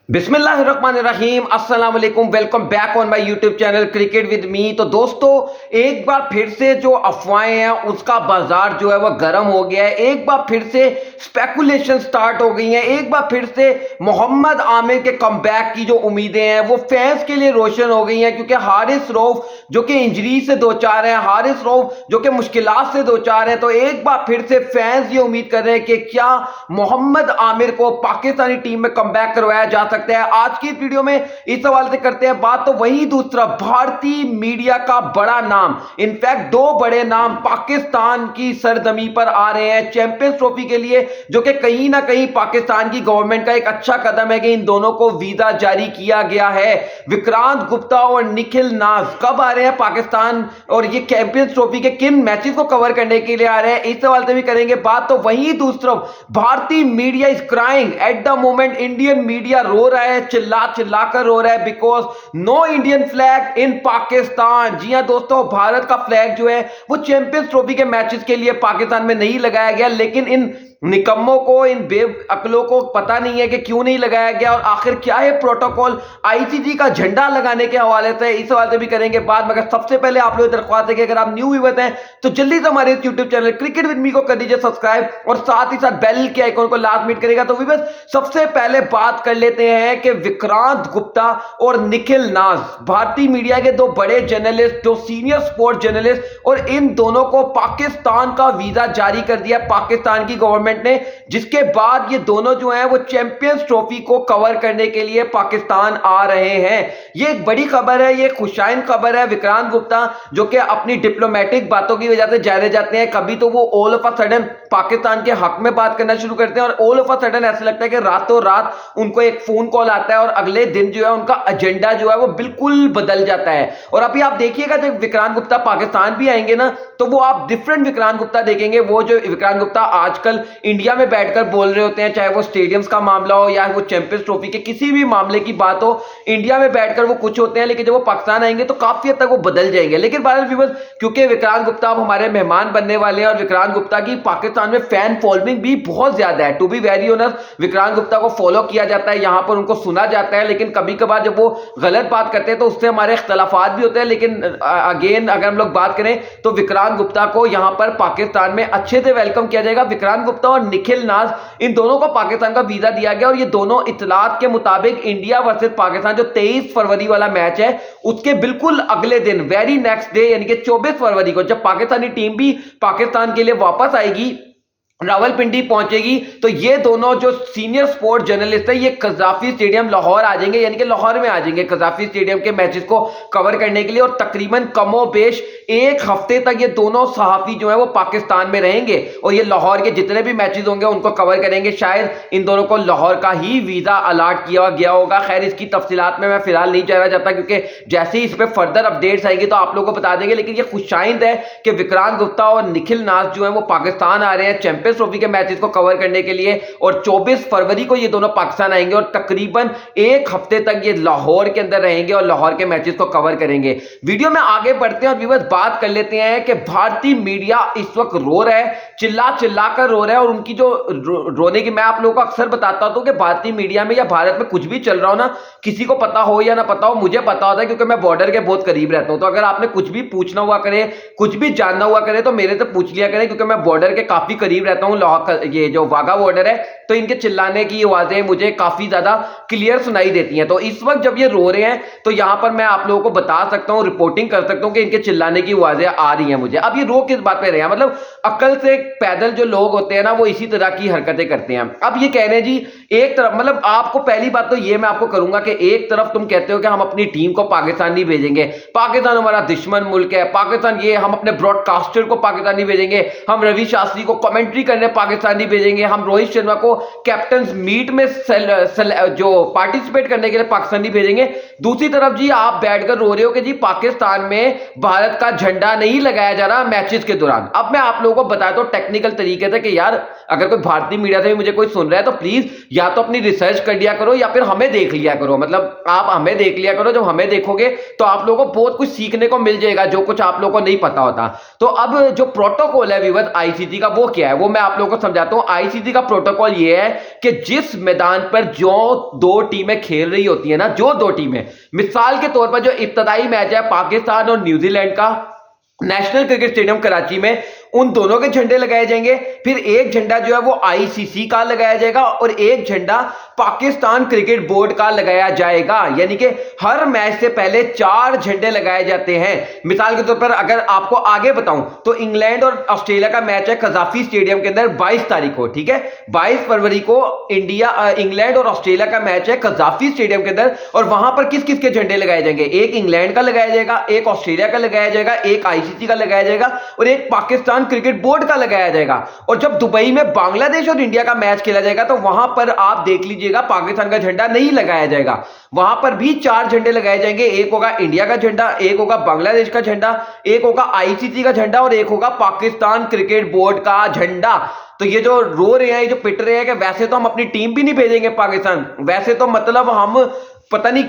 बिस्मिल्लाहिर्रहमानिर्रहीम अस्सलाम वालेकुम। Welcome back on my YouTube channel cricket with me. तो दोस्तों, एक बार फिर से जो अफवाहें हैं उसका बाजार जो है वो गर्म हो गया है। एक बार फिर से स्पेकुलेशन स्टार्ट हो गई हैं। एक बार फिर से मोहम्मद आमिर के कमबैक की जो उम्मीदें हैं वो फैंस के लिए रोशन हो गई हैं, क्योंकि हारिस रऊफ जो कि इंजरी से दो चार हैं, हारिस रऊफ जो कि मुश्किलात से दो चार हैं। तो एक बार फिर से फैंस ये उम्मीद कर रहे हैं कि क्या मोहम्मद आमिर को पाकिस्तानी टीम में कमबैक करवाया जा सकता है। आज की वीडियो में इस सवाल से करते हैं बात। तो वही दूसरा भारतीय मीडिया का बड़ा नाम, इनफैक्ट दो बड़े नाम पाकिस्तान की सरजमी पर आ रहे हैं चैंपियंस ट्रॉफी के लिए, जो कि कहीं ना कहीं पाकिस्तान की गवर्नमेंट का एक अच्छा कदम है कि इन दोनों को वीजा जारी किया गया है। विक्रांत गुप्ता और निखिल नाज कब आ रहे हैं पाकिस्तान, और ये चैंपियंस ट्रॉफी के किन मैचेस को कवर करने के लिए आ रहे हैं, इस सवाल से भी करेंगे बात। तो वहीं दूसरा भारतीय media is crying at the moment. Indian media रो रहा है, चिल्ला चिल्ला कर रो रहा है, because no Indian flag in Pakistan. जी हां दोस्तों, भारत का फ्लैग जो है वो चैंपियंस ट्रॉफी के मैचेस के लिए पाकिस्तान में नहीं लगाया गया। लेकिन इन निकम्मों को, इन बेअक्लों को पता नहीं है कि क्यों नहीं लगाया गया और आखिर क्या है प्रोटोकॉल आईसीसी का झंडा लगाने के हवाले से। इस हवाले से भी करेंगे बात, मगर सबसे पहले आप लोग दरख्वास्त है कि अगर आप न्यू व्यूअर हैं तो जल्दी से हमारे इस YouTube channel cricket with me को कर दीजिए सब्सक्राइब, और साथ ही साथ बेल के आइकॉन को लास्ट मिनट करेगा। तो बस सबसे पहले बात कर लेते हैं कि विक्रांत गुप्ता और निखिल नाज भारतीय मीडिया के दो बड़े जर्नलिस्ट, दो सीनियर स्पोर्ट्स जर्नलिस्ट, और इन दोनों को पाकिस्तान का वीजा जारी कर दिया पाकिस्तान की गवर्नमेंट ने, जिसके बाद ये दोनों जो हैं वो चैंपियंस ट्रॉफी को कवर करने के लिए पाकिस्तान आ रहे हैं। ये एक बड़ी खबर है, ये खुशाइन खबर है। विक्रांत गुप्ता जो कि अपनी डिप्लोमेटिक बातों की वजह से जाने जाते हैं, कभी तो वो all of a sudden Pakistan के हक में बात करना शुरू करते हैं और ऑल ऑफ अ सडन ऐसा लगता है कि रातों रात उनको एक फोन कॉल आता है और अगले दिन जो है उनका एजेंडा जो है वो बिल्कुल बदल जाता है। और अभी आप देखिएगा जब विक्रांत गुप्ता पाकिस्तान भी आएंगे ना, तो वो आप डिफरेंट विक्रांत गुप्ता देखेंगे। वो जो विक्रांत गुप्ता आजकल इंडिया में बैठकर बोल रहे होते हैं, चाहे वो स्टेडियम्स का मामला हो या वो चैंपियंस ट्रॉफी के किसी भी मामले की बात हो, इंडिया में बैठकर वो कुछ होते हैं, लेकिन जब वो पाकिस्तान आएंगे तो काफी हद तक वो बदल जाएंगे। लेकिन भारत व्यूअर्स, क्योंकि विक्रांत गुप्ता अब हमारे मेहमान बनने वाले हैं और विक्रांत गुप्ता की पाकिस्तान में फैन फॉलोइंग भी बहुत ज्यादा है। To be very honest, Vikrant Gupta को फॉलो किया जाता है, यहां पर उनको सुना जाता है, लेकिन कभी कभार जब वो गलत बात करते हैं तो उससे हमारे इख्तलाफात भी होते हैं। लेकिन अगेन अगर हम लोग बात करें तो विक्रांत गुप्ता को यहां पर पाकिस्तान में अच्छे से वेलकम किया जाएगा। विक्रांत गुप्ता और निखिल नाज, इन दोनों को पाकिस्तान का वीजा दिया गया और ये दोनों इतलात के मुताबिक इंडिया वर्सेस पाकिस्तान जो 23 फरवरी वाला मैच है उसके बिल्कुल अगले दिन, वेरी नेक्स्ट डे, यानी कि 24 फरवरी को जब पाकिस्तानी टीम भी पाकिस्तान के लिए वापस आएगी, रावलपिंडी पहुंचेगी, तो ये दोनों जो सीनियर स्पोर्ट्स जर्नलिस्ट है ये कजाफी स्टेडियम लाहौर आ जाएंगे, यानी कि लाहौर में आ जाएंगे कजाफी स्टेडियम के मैचेस को कवर करने के लिए। और तकरीबन कमोबेश एक हफ्ते तक ये दोनों सहाफी जो है वो पाकिस्तान में रहेंगे और ये लाहौर के जितने भी मैचेस होंगे उनको कवर करेंगे। शायद इन दोनों को लाहौर का ही वीजा अलॉट किया गया होगा। खैर, इसकी तफसीलात में मैं फिलहाल नहीं जाना चाहता, क्योंकि जैसे ही इस पर फर्दर अपडेट्स आएंगे तो आप लोगों को बता देंगे। लेकिन ये खुशाइंद है कि विक्रांत गुप्ता और निखिल नाज जो है वो पाकिस्तान आ रहे हैं चैंपियंस ट्रॉफी के मैचेस को कवर करने के लिए, और 24 फरवरी को ये दोनों पाकिस्तान आएंगे और तकरीबन एक हफ्ते तक ये लाहौर के अंदर रहेंगे और लाहौर के मैचेस को कवर करेंगे। वीडियो में आगे बढ़ते हैं और व्यूअर्स बात कर लेते हैं कि भारतीय मीडिया इस वक्त रो रहा है, चिल्ला चिल्ला कर रो रहा है। और उनकी जो रोने की, मैं आप लोगों को अक्सर बताता हूं कि भारतीय मीडिया में या भारत में कुछ भी चल रहा हो ना, किसी को पता हो या ना पता हो, मुझे पता होता है क्योंकि मैं बॉर्डर के बहुत करीब रहता हूं। तो अगर आपने कुछ भी पूछना हुआ करे, कुछ भी जानना हुआ करे, तो मेरे से पूछ लिया करें, क्योंकि मैं बॉर्डर के काफी करीब रहता हूं। ये जो वाघा बॉर्डर है, तो इनके चिल्लाने की आवाजें मुझे काफी ज्यादा क्लियर सुनाई देती हैं। तो इस वक्त जब ये रो रहे हैं तो यहां पर मैं आप लोगों को बता सकता हूं, रिपोर्टिंग कर सकता हूं कि इनके चिल्लाने की आवाजें आ रही हैं मुझे। अब ये रो किस बात पे रहे हैं, मतलब अकल से पैदल जो लोग होते हैं ना वो इसी तरह की हरकतें करते हैं। अब ये कह रहे हैं जी, एक तरफ मतलब आपको पहली बात तो ये मैं आपको करूंगा कि एक तरफ तुम कहते हो कि हम अपनी टीम को पाकिस्तान नहीं भेजेंगे, पाकिस्तान हमारा दुश्मन मुल्क है, पाकिस्तान ये, हम अपने ब्रॉडकास्टर को पाकिस्तान नहीं भेजेंगे, हम रवि शास्त्री को कमेंट्री करने पाकिस्तान नहीं भेजेंगे, हम रोहित शर्मा को कैप्टन मीट में जो पार्टिसिपेट करने के लिए पाकिस्तान नहीं भेजेंगे। दूसरी तरफ जी आप बैठकर रो रहे हो कि जी पाकिस्तान में भारत का झंडा नहीं लगाया जा रहा मैचेस के दौरान। अब मैं आप लोगों को बताता हूं टेक्निकल तरीके से कि यार अगर कोई भारतीय मीडिया से भी मुझे कोई सुन रहा है तो प्लीज या तो अपनी रिसर्च कर लिया करो या फिर हमें देख लिया करो। मतलब आप हमें देख लिया करो, जब हमें देखोगे तो आप लोगों को बहुत कुछ सीखने को मिल जाएगा जो कुछ आप लोगों को नहीं पता होता। तो अब जो प्रोटोकॉल है विवद आईसीसी का, वो क्या है वो मैं आप लोगों को समझाता हूं। आईसीसी का प्रोटोकॉल ये है कि जिस मैदान पर जो दो टीमें खेल रही होती है ना, जो दो टीमें, मिसाल के तौर पर जो इब्तदाई मैच है पाकिस्तान और न्यूजीलैंड का नेशनल क्रिकेट स्टेडियम कराची में, उन दोनों के झंडे लगाए जाएंगे। फिर एक झंडा जो है वो आईसीसी का लगाया जाएगा और एक झंडा पाकिस्तान क्रिकेट बोर्ड का लगाया जाएगा। यानी कि हर मैच से पहले 4 झंडे लगाए जाते हैं। मिसाल के तौर पर अगर आपको आगे बताऊं तो इंग्लैंड और ऑस्ट्रेलिया का मैच है कजाफी स्टेडियम के अंदर 22 तारीख को, ठीक है। 22 फरवरी को इंग्लैंड और ऑस्ट्रेलिया का मैच है कजाफी स्टेडियम के अंदर, और वहां पर किस किस के झंडे लगाए जाएंगे? एक इंग्लैंड का लगाया जाएगा, एक ऑस्ट्रेलिया का लगाया जाएगा, एक आईसीसी का लगाया जाएगा और एक पाकिस्तान क्रिकेट बोर्ड का लगाया जाएगा। और जब दुबई में बांग्लादेश और इंडिया का मैच खेला जाएगा तो वहां पर आप देख लीजिएगा पाकिस्तान का झंडा नहीं लगाया जाएगा, वहां पर भी 4 झंडे लगाए जाएंगे। एक होगा इंडिया का झंडा, एक होगा बांग्लादेश का झंडा, एक होगा आईसीसी का झंडा और एक होगा पाकिस्तान क्रिकेट बोर्ड का झंडा। तो ये जो रो रहे हैं, ये जो पिट रहे हैं कि वैसे तो हम अपनी टीम भी नहीं भेजेंगे पाकिस्तान, वैसे तो मतलब हम पता नहीं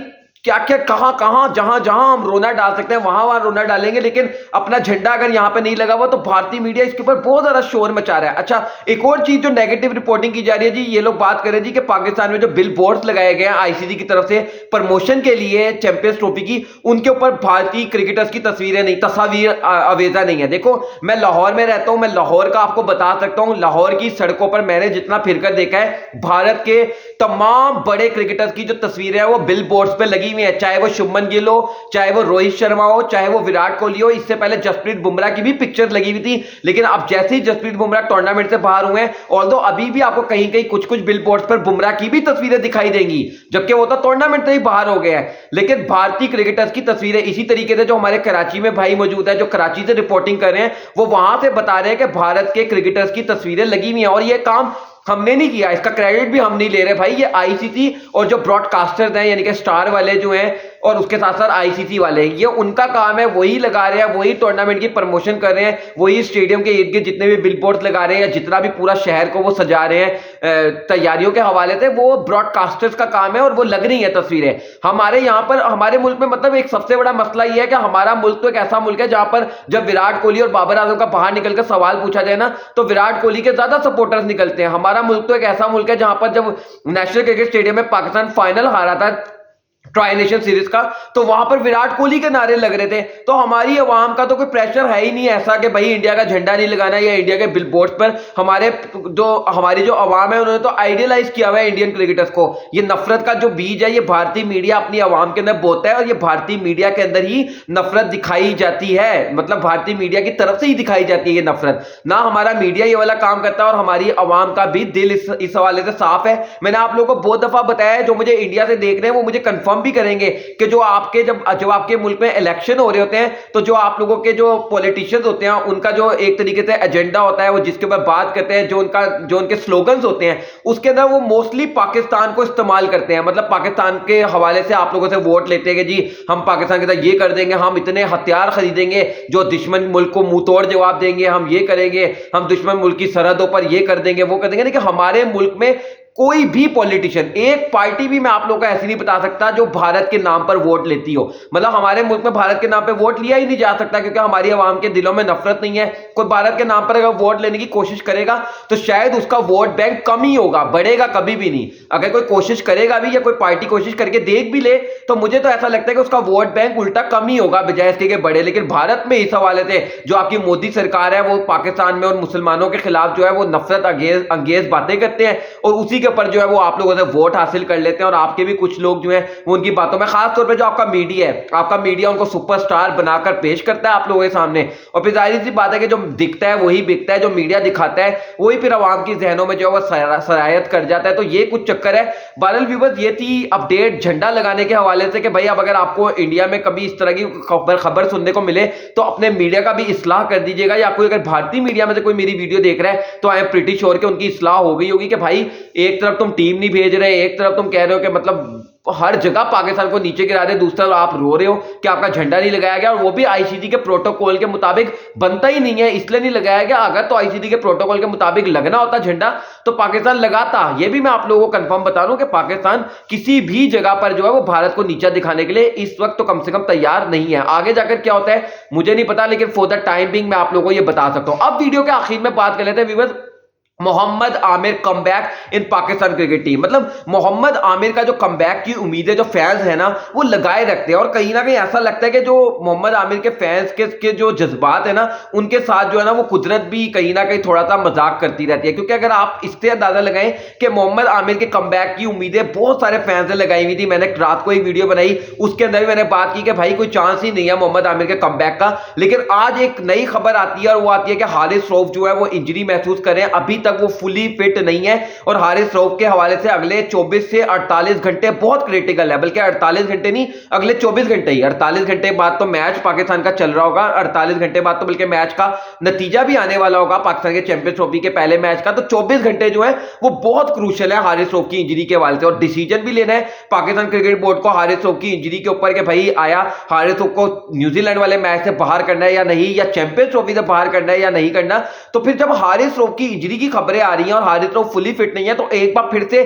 क्या क्या कहां कहां जहां जहां हम रोना डाल सकते हैं वहां वहां रोना डालेंगे, लेकिन अपना झंडा अगर यहां पे नहीं लगा हुआ तो भारतीय मीडिया इसके ऊपर बहुत ज्यादा शोर मचा रहा है। अच्छा, एक और चीज जो नेगेटिव रिपोर्टिंग की जा रही है जी, ये लोग बात कर रहे हैं जी कि पाकिस्तान में जो बिल बोर्ड्स लगाए गए हैं आईसीसी की तरफ से प्रमोशन के लिए चैंपियंस ट्रॉफी की, उनके ऊपर भारतीय क्रिकेटर्स की तस्वीरें नहीं, तस्वीर अवेजा नहीं है। देखो, मैं लाहौर में रहता हूं, मैं लाहौर का आपको बता सकता हूं, लाहौर की सड़कों पर मैंने जितना फिरकर देखा है, भारत के तमाम बड़े क्रिकेटर्स की जो तस्वीरें है वो बिल बोर्ड्स पे लगी हुई है, चाहे वो शुभमन गिल हो, चाहे वो रोहित शर्मा हो, चाहे वो विराट कोहली हो। इससे पहले जसप्रीत बुमराह की भी पिक्चर लगी हुई थी, लेकिन अब जैसे ही जसप्रीत बुमराह टूर्नामेंट से बाहर हुए हैं, ऑल्दो अभी भी आपको कहीं कहीं कुछ कुछ बिल बोर्ड्स पर बुमराह की भी तस्वीरें दिखाई देंगी, जबकि वो तो टूर्नामेंट से ही बाहर हो गए हैं। लेकिन भारतीय क्रिकेटर्स की तस्वीरें इसी तरीके से जो हमारे कराची में भाई मौजूद है, जो कराची से रिपोर्टिंग कर रहे हैं, वो वहां से बता रहे हैं कि भारत के क्रिकेटर्स की तस्वीरें लगी हुई हैं। और ये काम हमने नहीं किया, इसका क्रेडिट भी हम नहीं ले रहे भाई, ये आईसीसी और जो ब्रॉडकास्टर्स हैं यानी कि स्टार वाले जो हैं और उसके साथ साथ आईसीसी वाले, ये उनका काम है, वही लगा रहे हैं, वही टूर्नामेंट की प्रमोशन कर रहे हैं, वही स्टेडियम के इर्द गिर्द जितने भी बिलबोर्ड लगा रहे हैं, जितना भी पूरा शहर को वो सजा रहे हैं तैयारियों के हवाले से, वो ब्रॉडकास्टर्स का काम है और वो लग रही है तस्वीरें। हमारे यहाँ पर हमारे मुल्क में मतलब एक सबसे बड़ा मसला ये है कि हमारा मुल्क तो एक ऐसा मुल्क है जहां पर जब विराट कोहली और बाबर आजम का बाहर निकलकर सवाल पूछा जाए ना, तो विराट कोहली के ज्यादा सपोर्टर्स निकलते हैं। हमारा मुल्क तो एक ऐसा मुल्क है जहां पर जब नेशनल क्रिकेट स्टेडियम में पाकिस्तान फाइनल हारा था ट्राई नेशन सीरीज का, तो वहां पर विराट कोहली के नारे लग रहे थे। तो हमारी अवाम का तो कोई प्रेशर है ही नहीं ऐसा कि भाई इंडिया का झंडा नहीं लगाना या इंडिया के बिलबोर्ड पर। हमारी जो अवाम है उन्होंने तो आइडियलाइज किया हुआ है इंडियन क्रिकेटर्स को। ये नफरत का जो बीज है ये भारतीय मीडिया अपनी अवाम के अंदर बोता है और ये भारतीय मीडिया के अंदर ही नफरत दिखाई जाती है, मतलब भारतीय मीडिया की तरफ से ही दिखाई जाती है ये नफरत। ना हमारा मीडिया ये वाला काम करता है और हमारी अवाम का भी दिल इस हवाले से साफ है। मैंने आप लोगों को बहुत दफा बताया है, जो मुझे इंडिया से देख रहे हैं वो मुझे कंफर्म भी करेंगे कि जो आपके मुल्क में इलेक्शन हो रहे होते हैं, तो जो आप लोगों के जो पॉलिटिशियंस होते हैं उनका जो एक तरीके से एजेंडा होता है, वो जिसके ऊपर बात करते हैं, जो उनके स्लोगन्स होते हैं, उसके अंदर वो मोस्टली पाकिस्तान को इस्तेमाल करते हैं। मतलब पाकिस्तान के हवाले से आप लोगों से वोट लेते हैं कि जी हम पाकिस्तान के साथ ये कर देंगे, हम इतने हथियार खरीदेंगे जो दुश्मन मुल्क को मुंह तोड़ जवाब देंगे, हम ये करेंगे, हम दुश्मन मुल्क की सरहदों पर ये कर देंगे, वो कर देंगे। लेकिन हमारे मुल्क में कोई भी पॉलिटिशियन, एक पार्टी भी मैं आप लोगों को ऐसी नहीं बता सकता जो भारत के नाम पर वोट लेती हो। मतलब हमारे मुल्क में भारत के नाम पर वोट लिया ही नहीं जा सकता, क्योंकि हमारी आवाम के दिलों में नफरत नहीं है। कोई भारत के नाम पर अगर वोट लेने की कोशिश करेगा तो शायद उसका वोट बैंक कम ही होगा, बढ़ेगा कभी भी नहीं। अगर कोई कोशिश करेगा भी या कोई पार्टी कोशिश करके देख भी ले तो मुझे तो ऐसा लगता है कि उसका वोट बैंक उल्टा कम ही होगा बजाय इसके कि बढ़े। लेकिन भारत में इस हवाले से जो आपकी मोदी सरकार है वो पाकिस्तान में और मुसलमानों के खिलाफ जो है वो नफरत अंगेज बातें करते हैं और उसी के ऊपर जो है वो आप लोगों से वोट हासिल कर लेते हैं। और आपके भी कुछ लोग जो हैं वो उनकी बातों में, खास तौर पे जो आपका मीडिया है, आपका मीडिया उनको सुपरस्टार बनाकर पेश करता है आप लोगों के सामने, और फिर जाहिर सी बात है कि जो दिखता है वही बिकता है, जो मीडिया दिखाता है वही फिर आवाम की जहनों में जो है वो सरायत कर जाता है। तो ये कुछ चक्कर है। बहरहाल व्यूअर्स, ये थी अपडेट झंडा लगाने के हवाले से कि भाई अब अगर आपको इंडिया में कभी इस तरह की खबर सुनने को मिले तो अपने मीडिया का भी इस्लाह कर दीजिएगा, या कोई अगर भारतीय मीडिया में से कोई मेरी वीडियो देख रहा है तो आई एम प्रीटी श्योर कि उनकी इस्लाह हो गई होगी कि भाई एक तरफ तुम टीम नहीं भेज रहे, एक तरफ तुम कह रहे हो कि मतलब हर जगह पाकिस्तान को नीचे गिरा दे, दूसरा आप रो रहे हो कि आपका झंडा नहीं लगाया गया, और वो भी आईसीसी के प्रोटोकॉल के मुताबिक बनता ही नहीं है, इसलिए नहीं लगाया गया। अगर तो आईसीसी के प्रोटोकॉल के मुताबिक लगना होता झंडा तो पाकिस्तान लगाता। ये भी मैं आप लोगों को कंफर्म बता रहा हूं कि पाकिस्तान किसी भी जगह पर जो है वो भारत को नीचा दिखाने के लिए इस वक्त तो कम से कम तैयार नहीं है। आगे जाकर क्या होता है मुझे नहीं पता, लेकिन फॉर द टाइम बिंग मैं आप लोगों को ये बता सकता हूं। अब वीडियो के आखिर में बात कर लेते हैं व्यूअर्स, मोहम्मद आमिर कमबैक इन पाकिस्तान क्रिकेट टीम। मतलब मोहम्मद आमिर का जो कमबैक की उम्मीदें जो फैंस है ना वो लगाए रखते हैं, और कहीं ना कहीं ऐसा लगता है कि जो मोहम्मद आमिर के फैंस के जो जज्बात है ना उनके साथ जो है ना वो कुदरत भी कहीं ना कहीं थोड़ा सा मजाक करती रहती है। क्योंकि अगर आप इससे अंदाजा लगाएं कि मोहम्मद आमिर के कमबैक की उम्मीदें बहुत सारे फैंस ने लगाई हुई थी। मैंने रात को एक वीडियो बनाई, उसके अंदर भी मैंने बात की कि भाई कोई चांस ही नहीं है मोहम्मद आमिर के कमबैक का। लेकिन आज एक नई खबर आती है, और वो आती है कि हारिस रऊफ जो है वो इंजरी महसूस कर रहे हैं, अभी तक वो फुली फिट नहीं है। और हारिस रऊफ के हवाले से अगले 24 से 48 घंटे बहुत क्रिटिकल है, बल्कि 48 घंटे नहीं, अगले 24 घंटे ही। 48 घंटे बाद तो मैच पाकिस्तान का चल रहा होगा, 48 घंटे बाद तो बल्कि मैच का नतीजा भी आने वाला होगा पाकिस्तान के चैंपियंस ट्रॉफी के पहले मैच का। तो 24 घंटे जो है वो बहुत क्रूशियल है हारिस रऊफ की इंजरी के हवाले से, और डिसीजन भी लेना है पाकिस्तान क्रिकेट बोर्ड को हारिस रऊफ की इंजरी के ऊपर कि भाई आया हारिस रऊफ को न्यूजीलैंड वाले मैच से बाहर करना है या नहीं, या चैंपियंस ट्रॉफी से बाहर करना है या नहीं करना। तो फिर जब हारिस रऊफ की इंजरी की खबरें आ रही हैं और हारिस रऊफ फुली फिट नहीं है, तो एक बार फिर से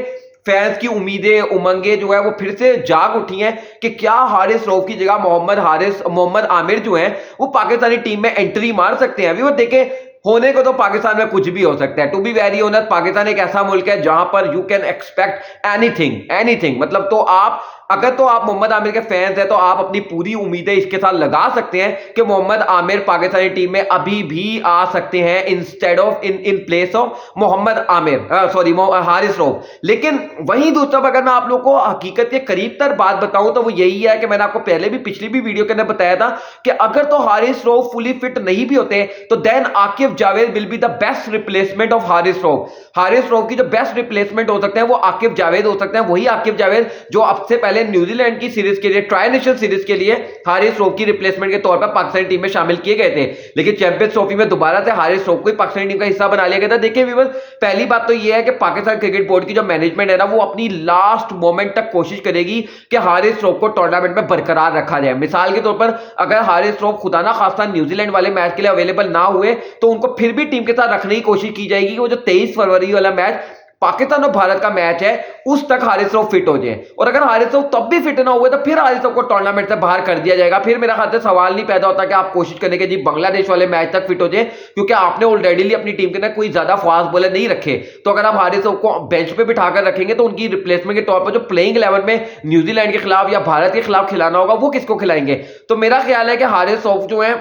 फैंस की उम्मीदें उमंगे जो है वो फिर से जाग उठी हैं कि क्या हारिस रऊफ की जगह मोहम्मद आमिर जो है वो पाकिस्तानी टीम में एंट्री मार सकते हैं। अभी वो देखें, होने को तो पाकिस्तान में कुछ भी हो सकता है। To be very honest, Pakistan एक ऐसा मुल्क है जहां पर यू कैन एक्सपेक्ट एनीथिंग। मतलब तो आप अगर तो आप मोहम्मद आमिर के फैंस हैं तो आप अपनी पूरी उम्मीदें इसके साथ लगा सकते हैं कि मोहम्मद आमिर पाकिस्तानी टीम में अभी भी आ सकते हैं instead of in place of Mohammad Amir, sorry Haris Rauf. लेकिन वहीं दूसरा अगर मैं आप लोग को हकीकत के करीब तर बात बताऊं तो वो यही है कि मैंने आपको पहले भी पिछली भी वीडियो के अंदर बताया था कि अगर तो हारिस रऊफ फुली फिट नहीं भी होते तो then Aqib Javed will be the best replacement of Haris Rauf. Haris Rauf की जो बेस्ट रिप्लेसमेंट हो सकते हैं वो आकिब जावेद हो सकते हैं, वही आकिब जावेद जो अब से पहले न्यूजीलैंड की सीरीज के लिए, ट्राई नेशन सीरीज के लिए हारिस रऊफ की रिप्लेसमेंट के तौर पर पाकिस्तानी टीम में शामिल किए गए थे। लेकिन चैंपियंस ट्रॉफी में दोबारा से हारिस रऊफ को पाकिस्तानी टीम का हिस्सा बना लिया गया था। देखिए व्यूअर्स, पहली बात तो यह है कि पाकिस्तान क्रिकेट बोर्ड की जो मैनेजमेंट है ना वो अपनी लास्ट मोमेंट तक कोशिश करेगी कि हारिस रऊफ को टूर्नामेंट में बरकरार रखा जाए। मिसाल के तौर पर अगर हारिस रऊफ खुदा ना खास्ता न्यूजीलैंड वाले मैच के लिए अवेलेबल ना हुए तो उनको फिर भी टीम के साथ रखने की कोशिश की जाएगी कि वो जो 23 फरवरी वाला मैच पाकिस्तान और भारत का मैच है उस तक हारिस रऊफ फिट हो जाए। और अगर हारिस रऊफ तब भी फिट ना हुए तो फिर हारिस रऊफ को टूर्नामेंट से बाहर कर दिया जाएगा। फिर मेरा ख्याल से सवाल नहीं पैदा होता कि आप कोशिश करेंगे जी बांग्लादेश वाले मैच तक फिट हो जाए, क्योंकि आपने ऑलरेडी अपनी टीम के अंदर कोई ज्यादा फास्ट बॉलर नहीं रखे। तो अगर आप हारिस रऊफ को बेंच पे बिठाकर रखेंगे तो उनकी रिप्लेसमेंट के तौर पर जो प्लेइंग 11 में न्यूजीलैंड के खिलाफ या भारत के खिलाफ खिलाना होगा वो किसको खिलाएंगे। तो मेरा ख्याल है कि हारिस रऊफ जो है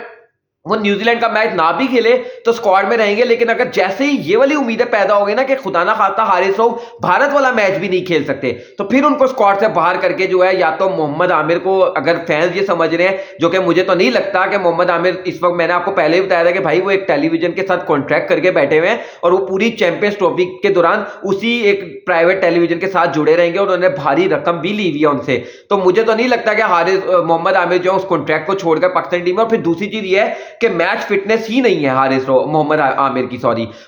वो न्यूजीलैंड का मैच ना भी खेले तो स्क्वाड में रहेंगे। लेकिन अगर जैसे ही ये वाली उम्मीदें पैदा हो गई ना कि खुदा ना खाता हारिस रऊफ भारत वाला मैच भी नहीं खेल सकते, तो फिर उनको स्क्वाड से बाहर करके जो है या तो मोहम्मद आमिर को, अगर फैंस ये समझ रहे हैं, जो कि मुझे तो नहीं लगता कि मोहम्मद आमिर इस वक्त, मैंने आपको पहले ही बताया था कि भाई वो एक टेलीविजन के साथ कॉन्ट्रैक्ट करके बैठे हुए हैं और वो पूरी चैंपियंस ट्रॉफी के दौरान उसी एक प्राइवेट टेलीविजन के साथ जुड़े रहेंगे और उन्होंने भारी रकम भी ली हुई है उनसे। तो मुझे तो नहीं लगता कि मोहम्मद आमिर जो है उस कॉन्ट्रैक्ट को छोड़कर पाकिस्तान टीम में। और फिर दूसरी चीज ये है कि मैच फिटनेस ही नहीं है मोहम्मद आमिर की,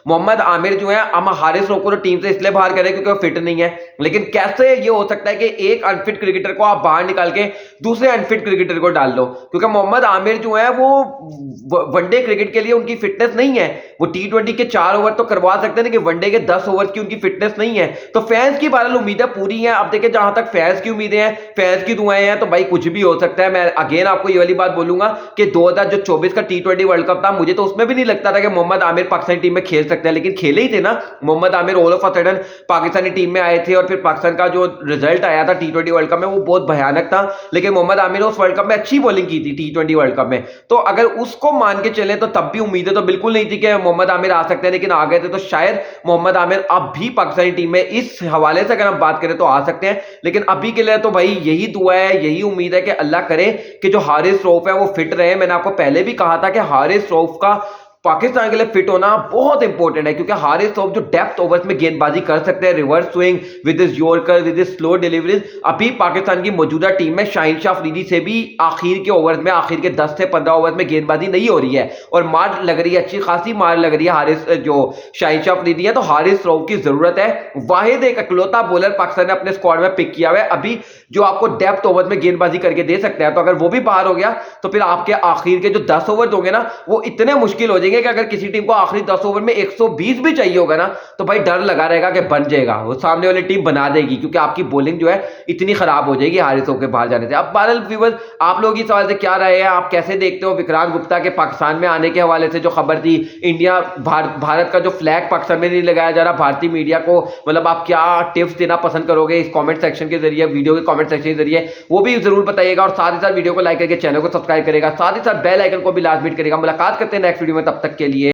मोहम्मद आमिर जो है हम हारिस रऊफ को टीम से इसलिए बाहर करें क्योंकि वो फिट नहीं है। लेकिन कैसे ये हो सकता है कि एक अनफिट क्रिकेटर को आप बाहर निकाल के दूसरे अनफिट क्रिकेटर को डाल लो, क्योंकि मोहम्मद आमिर जो है वो वनडे क्रिकेट के लिए उनकी फिटनेस नहीं है। वो T20 के 4 ओवर तो करवा सकते हैं कि वनडे के 10 ओवर की उनकी फिटनेस नहीं है। तो फैंस की बहरहाल उम्मीदें पूरी हैं। अब देखिए, जहां तक फैंस की उम्मीदें हैं, फैंस की दुआएं हैं, तो भाई कुछ भी हो सकता है। मैं अगेन आपको ये वाली बात बोलूंगा कि 2024 का T20 वर्ल्ड कप था, मुझे तो उसमें भी नहीं लगता था कि मोहम्मद आमिर पाकिस्तानी टीम में खेल सकते हैं, लेकिन खेले ही थे ना। Mohammad Amir all of a sudden Pakistani team में आए थे और फिर पाकिस्तान का जो रिजल्ट आया था T20 वर्ल्ड कप में वो बहुत भयानक था। लेकिन मोहम्मद आमिर ने उस वर्ल्ड कप में अच्छी बॉलिंग की थी T20 वर्ल्ड कप में। तो अगर उसको मान के चले तो तब भी उम्मीदें तो बिल्कुल नहीं थी कि मोहम्मद आमिर आ सकते हैं, लेकिन आ गए थे। तो शायद मोहम्मद आमिर अब भी पाकिस्तानी टीम में इस हवाले से अगर हम बात करें तो आ सकते हैं। लेकिन अभी के लिए तो भाई यही दुआ है, यही उम्मीद है कि अल्लाह करे कि जो हारिस रऊफ है वो फिट रहे। मैंने आपको पहले भी कहा था कि हारिस रऊफ का पाकिस्तान के लिए फिट होना बहुत इंपॉर्टेंट है, क्योंकि हारिस रऊफ जो डेप्थ ओवर्स में गेंदबाजी कर सकते हैं, reverse swing with his yorker with his slow deliveries, अभी पाकिस्तान की मौजूदा टीम में शाहीन शाह अफरीदी से भी आखिर के ओवर्स में, आखिर के 10 से 15 ओवर्स में गेंदबाजी नहीं हो रही है और मार लग रही है, अच्छी खासी मार लग रही है हारिस जो शाहीन शाह अफरीदी है। तो हारिस रऊफ की जरूरत है, वाहिद एक इकलौता बॉलर पाकिस्तान ने अपने स्क्वाड में पिक किया हुआ है अभी जो आपको डेप्थ ओवर में गेंदबाजी करके दे सकते हैं। तो अगर वो भी बाहर हो गया तो फिर आपके आखिर के जो 10 ओवर होंगे ना वो इतने मुश्किल हो जाएंगे कि अगर किसी टीम को आखिरी 10 ओवर में 120 भी चाहिए होगा ना तो भाई डर लगा रहेगा कि बन जाएगा, वो सामने वाली टीम बना देगी, क्योंकि आपकी बॉलिंग जो है इतनी खराब हो जाएगी हारिस रऊफ के बाहर जाने से। अब बहरहाल व्यूअर्स, आप लोग इस सवाल से क्या राय है, आप कैसे देखते हो विक्रांत गुप्ता के पाकिस्तान में आने के हवाले से जो खबर थी, इंडिया भारत का जो फ्लैग पाकिस्तान में नहीं लगाया जा रहा, भारतीय मीडिया को, मतलब आप क्या टिप्स देना पसंद करोगे इस कमेंट सेक्शन के जरिए, वीडियो के कमेंट सेक्शन के जरिए, वो भी जरूर बताइएगा और साथ ही साथ वीडियो को लाइक करके चैनल को सब्सक्राइब करेगा, साथ ही साथ बेल आइकन को भी लाजमी करेगा। मुलाकात करते हैं नेक्स्ट वीडियो में, तब तक के लिए।